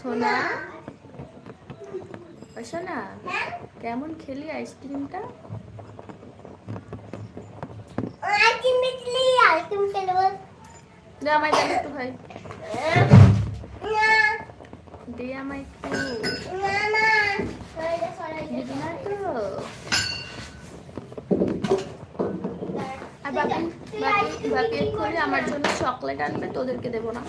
সোনা সোনা কেমন খেলি আইসক্রিমটা? দে আমায় দেন একটু ভাই, দে আমায় একটু। দিবি না তো? আর বাপি বাপি বাপি এক্ষুনি আমার জন্য চকলেট আনবে, তোদেরকে দেবো না।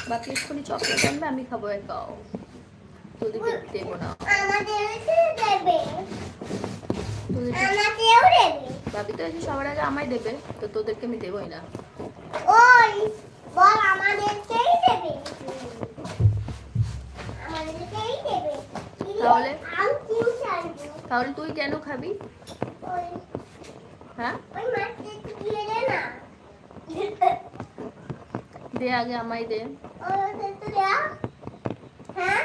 বাপি এক্ষুনি চকলেট আনবে, আমি খাবো একাও, তোদেরকে দেবো না। বাপি তো এসে সবার আগে আমায় দেবে, তো তোদেরকে আমি দেবই না। ওই বল আমাদেরকেই দেবে, আমাদেরকেই দেবে। তাহলে আমি কিনতে আসবো। তাহলে তুই কেন খাবি? ওই হ্যাঁ ওই মাছটা দিয়ে দে না। দে আগে আমায় দে। ওই তো দাও। হ্যাঁ